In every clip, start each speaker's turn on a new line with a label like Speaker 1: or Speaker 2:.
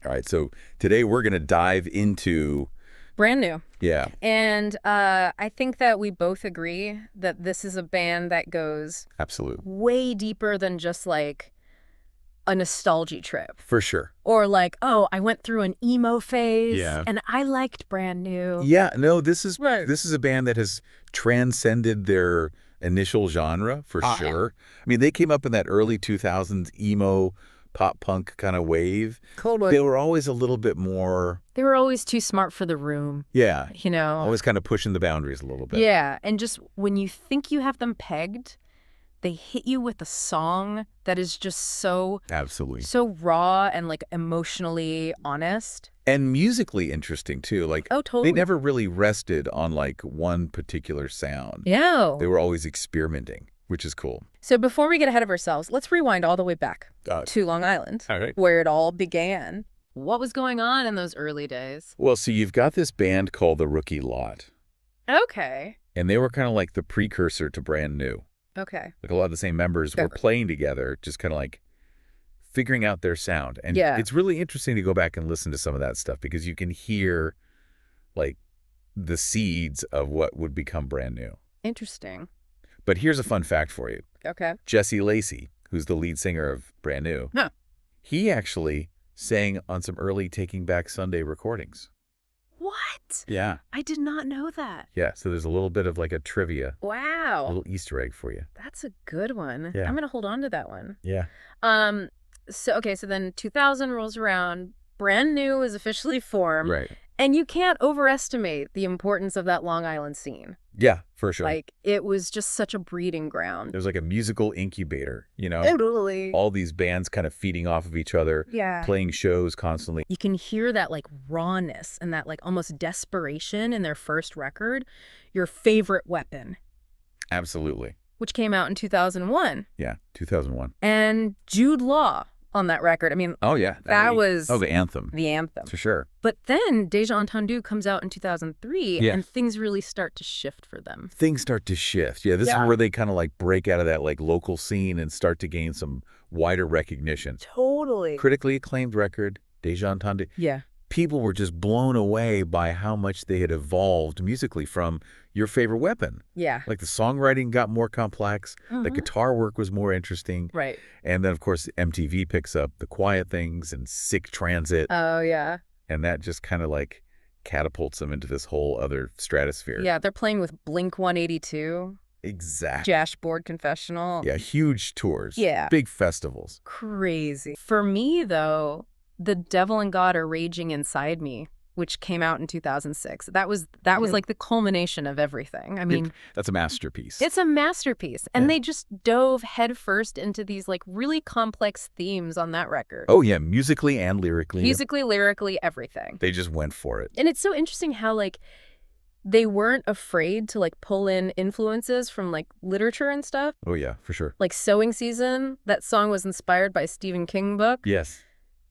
Speaker 1: All right, so today we're going to dive into...
Speaker 2: Brand new.
Speaker 1: Yeah.
Speaker 2: And I think that we both agree that this is a band that goes
Speaker 1: Absolutely.
Speaker 2: way deeper than just like a nostalgia trip.
Speaker 1: For sure.
Speaker 2: Or like, oh, I went through an emo phase
Speaker 1: Yeah.
Speaker 2: and I liked Brand New.
Speaker 1: Yeah, no, this is
Speaker 2: Right.
Speaker 1: this is a band that has transcended their initial genre for sure. I mean, they came up in that early 2000s emo pop punk kind of wave.
Speaker 2: Totally.
Speaker 1: They were always a little bit more...
Speaker 2: They were always too smart for the room.
Speaker 1: Yeah.
Speaker 2: You know?
Speaker 1: Always kind of pushing the boundaries a little bit.
Speaker 2: Yeah. And just when you think you have them pegged, they hit you with a song that is just so...
Speaker 1: Absolutely.
Speaker 2: So raw and like emotionally honest.
Speaker 1: And musically interesting too. Like,
Speaker 2: oh, totally.
Speaker 1: They never really rested on like one particular sound.
Speaker 2: Yeah.
Speaker 1: They were always experimenting, which is cool.
Speaker 2: So before we get ahead of ourselves, let's rewind all the way back to Long Island,
Speaker 1: all right,
Speaker 2: where it all began. What was going on in those early days?
Speaker 1: Well, so you've got this band called the Rookie Lot.
Speaker 2: Okay.
Speaker 1: And they were kind of like the precursor to Brand New.
Speaker 2: Okay.
Speaker 1: Like a lot of the same members were playing together, just kind of like figuring out their sound. And it's really interesting to go back and listen to some of that stuff because you can hear like the seeds of what would become Brand New.
Speaker 2: Interesting.
Speaker 1: But here's a fun fact for you.
Speaker 2: Okay.
Speaker 1: Jesse Lacey, who's the lead singer of Brand New, he actually sang on some early Taking Back Sunday recordings.
Speaker 2: What?
Speaker 1: Yeah.
Speaker 2: I did not know that.
Speaker 1: Yeah, so there's a little bit of like a trivia.
Speaker 2: Wow.
Speaker 1: A little Easter egg for you.
Speaker 2: That's a good one.
Speaker 1: Yeah.
Speaker 2: I'm going to hold on to that one.
Speaker 1: Yeah.
Speaker 2: So then 2000 rolls around, Brand New is officially formed.
Speaker 1: Right.
Speaker 2: And you can't overestimate the importance of that Long Island scene.
Speaker 1: Yeah, for sure.
Speaker 2: Like, it was just such a breeding ground.
Speaker 1: There's like a musical incubator, you know?
Speaker 2: Totally.
Speaker 1: All these bands kind of feeding off of each other, playing shows constantly.
Speaker 2: You can hear that, like, rawness and that, like, almost desperation in their first record, Your Favorite Weapon.
Speaker 1: Absolutely.
Speaker 2: Which came out in 2001.
Speaker 1: Yeah, 2001.
Speaker 2: And Jude Law on that record. I mean,
Speaker 1: oh, yeah.
Speaker 2: That was...
Speaker 1: Oh, the anthem.
Speaker 2: The anthem.
Speaker 1: For sure.
Speaker 2: But then Deja Entendu comes out in 2003, and things really start to shift for them.
Speaker 1: Things start to shift. Yeah, this is where they kind of like break out of that like local scene and start to gain some wider recognition.
Speaker 2: Totally.
Speaker 1: Critically acclaimed record, Deja Entendu.
Speaker 2: Yeah.
Speaker 1: People were just blown away by how much they had evolved musically from Your Favorite Weapon.
Speaker 2: Yeah.
Speaker 1: Like the songwriting got more complex. The guitar work was more interesting.
Speaker 2: Right.
Speaker 1: And then, of course, MTV picks up The Quiet Things and Sick Transit.
Speaker 2: Oh, yeah.
Speaker 1: And that just kind of like catapults them into this whole other stratosphere.
Speaker 2: Yeah, they're playing with Blink 182.
Speaker 1: Exactly.
Speaker 2: Dashboard Confessional.
Speaker 1: Yeah, huge tours.
Speaker 2: Yeah.
Speaker 1: Big festivals.
Speaker 2: Crazy. For me, though, The Devil and God Are Raging Inside Me, which came out in 2006. That was like the culmination of everything. I mean,
Speaker 1: that's a masterpiece.
Speaker 2: It's a masterpiece. And they just dove headfirst into these like really complex themes on that record.
Speaker 1: Oh, yeah. Musically and lyrically.
Speaker 2: Musically, lyrically, everything.
Speaker 1: They just went for it.
Speaker 2: And it's so interesting how like they weren't afraid to like pull in influences from like literature and stuff.
Speaker 1: Oh, yeah, for sure.
Speaker 2: Like Sowing Season, that song was inspired by a Stephen King book.
Speaker 1: Yes.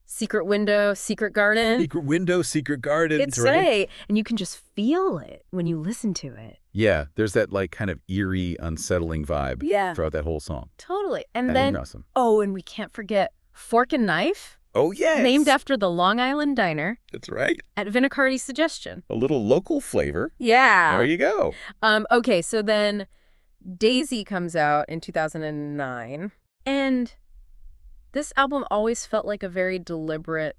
Speaker 2: Secret Window, Secret Garden.
Speaker 1: Secret Window, Secret Garden.
Speaker 2: It's right. And you can just feel it when you listen to it.
Speaker 1: Yeah, there's that like kind of eerie, unsettling vibe throughout that whole song.
Speaker 2: Totally. And then,
Speaker 1: awesome.
Speaker 2: Oh, and we can't forget Fork and Knife.
Speaker 1: Oh, yes.
Speaker 2: Named after the Long Island Diner.
Speaker 1: That's right.
Speaker 2: At Vinicardi's suggestion.
Speaker 1: A little local flavor.
Speaker 2: Yeah.
Speaker 1: There you go.
Speaker 2: Okay, so then Daisy comes out in 2009. And this album always felt like a very deliberate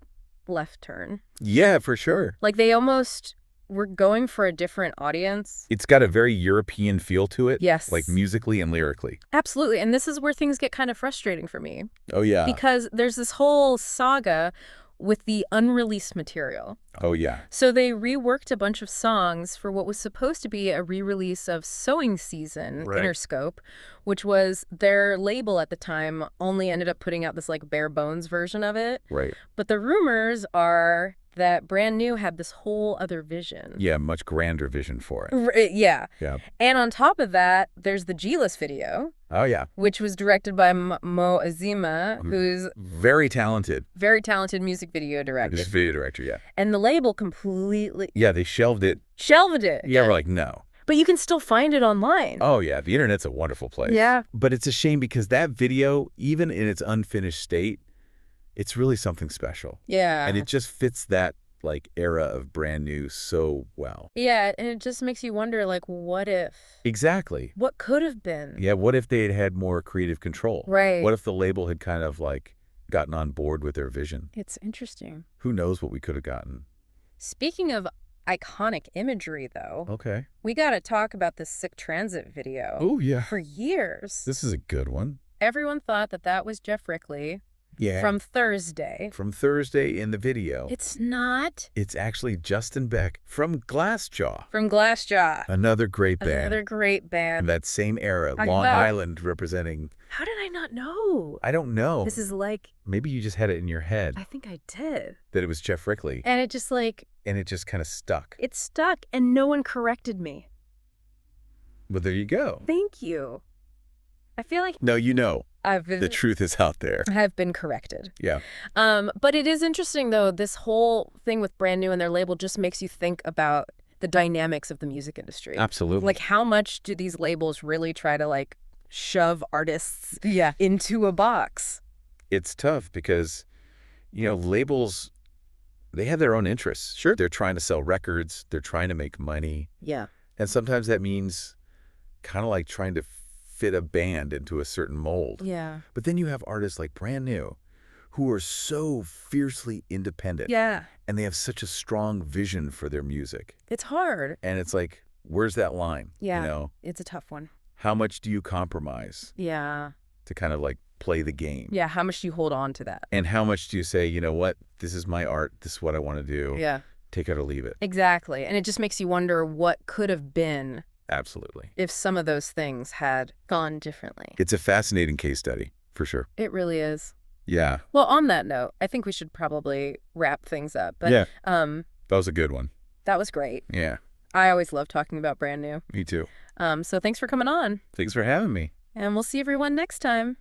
Speaker 2: left turn.
Speaker 1: Yeah, for sure.
Speaker 2: Like they almost were going for a different audience.
Speaker 1: It's got a very European feel to it.
Speaker 2: Yes.
Speaker 1: Like musically and lyrically.
Speaker 2: Absolutely. And this is where things get kind of frustrating for me.
Speaker 1: Oh, yeah.
Speaker 2: Because there's this whole saga with the unreleased material.
Speaker 1: Oh, yeah.
Speaker 2: So they reworked a bunch of songs for what was supposed to be a re-release of Sowing Season, Interscope, which was their label at the time, only ended up putting out this like bare bones version of it.
Speaker 1: Right.
Speaker 2: But the rumors are that Brand New had this whole other vision.
Speaker 1: Yeah, much grander vision for it.
Speaker 2: Yeah.
Speaker 1: Yeah.
Speaker 2: And on top of that, there's the G-List video.
Speaker 1: Oh, yeah.
Speaker 2: Which was directed by Mo Aima, who's
Speaker 1: very talented.
Speaker 2: Very talented music video director.
Speaker 1: Music video director, yeah.
Speaker 2: And the label completely...
Speaker 1: Yeah, they shelved it.
Speaker 2: Shelved it.
Speaker 1: Yeah, we're like, no.
Speaker 2: But you can still find it online.
Speaker 1: Oh, yeah. The internet's a wonderful place.
Speaker 2: Yeah.
Speaker 1: But it's a shame because that video, even in its unfinished state, It's really something special.
Speaker 2: Yeah.
Speaker 1: And it just fits that like era of brand new so well.
Speaker 2: Yeah, and it just makes you wonder, like, what if?
Speaker 1: Exactly.
Speaker 2: What could have been?
Speaker 1: Yeah, what if they had had more creative control?
Speaker 2: Right.
Speaker 1: What if the label had kind of like gotten on board with their vision?
Speaker 2: It's interesting.
Speaker 1: Who knows what we could have gotten?
Speaker 2: Speaking of iconic imagery, though.
Speaker 1: Okay.
Speaker 2: We got to talk about this Sick Transit video.
Speaker 1: Oh, yeah.
Speaker 2: For years.
Speaker 1: This is a good one.
Speaker 2: Everyone thought that that was Jeff Rickley.
Speaker 1: Yeah.
Speaker 2: From Thursday.
Speaker 1: From Thursday in the video.
Speaker 2: It's not.
Speaker 1: It's actually Justin Beck from Glassjaw.
Speaker 2: From Glassjaw.
Speaker 1: Another great band.
Speaker 2: Another great band.
Speaker 1: From that same era, Long Island representing.
Speaker 2: How did I not know?
Speaker 1: I don't know.
Speaker 2: This is like.
Speaker 1: Maybe you just had it in your head.
Speaker 2: I think I did.
Speaker 1: That it was Jeff Rickley.
Speaker 2: And it just like.
Speaker 1: And it just kind of stuck.
Speaker 2: It stuck and no one corrected me.
Speaker 1: Well, there you go.
Speaker 2: Thank you. I feel like.
Speaker 1: No, you know.
Speaker 2: The
Speaker 1: truth is out there.
Speaker 2: I have been corrected.
Speaker 1: Yeah.
Speaker 2: But it is interesting, though, this whole thing with brand new and their label just makes you think about the dynamics of the music industry.
Speaker 1: Absolutely.
Speaker 2: Like, how much do these labels really try to, like, shove artists into a box?
Speaker 1: It's tough because, you know, labels, they have their own interests. Sure. They're trying to sell records. They're trying to make money.
Speaker 2: Yeah.
Speaker 1: And sometimes that means kind of like trying to fit a band into a certain mold.
Speaker 2: Yeah.
Speaker 1: But then you have artists like Brand New who are so fiercely independent.
Speaker 2: Yeah.
Speaker 1: And they have such a strong vision for their music.
Speaker 2: It's hard.
Speaker 1: And it's like, where's that line?
Speaker 2: Yeah.
Speaker 1: You know?
Speaker 2: It's a tough one.
Speaker 1: How much do you compromise?
Speaker 2: Yeah.
Speaker 1: To kind of like play the game?
Speaker 2: Yeah. How much do you hold on to that?
Speaker 1: And how much do you say, you know what? This is my art. This is what I want to do.
Speaker 2: Yeah.
Speaker 1: Take it or leave it.
Speaker 2: Exactly. And it just makes you wonder what could have been.
Speaker 1: Absolutely.
Speaker 2: If some of those things had gone differently.
Speaker 1: It's a fascinating case study, for sure.
Speaker 2: It really is.
Speaker 1: Yeah.
Speaker 2: Well, on that note, I think we should probably wrap things up. But,
Speaker 1: yeah. That was a good one.
Speaker 2: That was great.
Speaker 1: Yeah.
Speaker 2: I always love talking about brand new.
Speaker 1: Me too.
Speaker 2: So thanks for coming on.
Speaker 1: Thanks for having me.
Speaker 2: And we'll see everyone next time.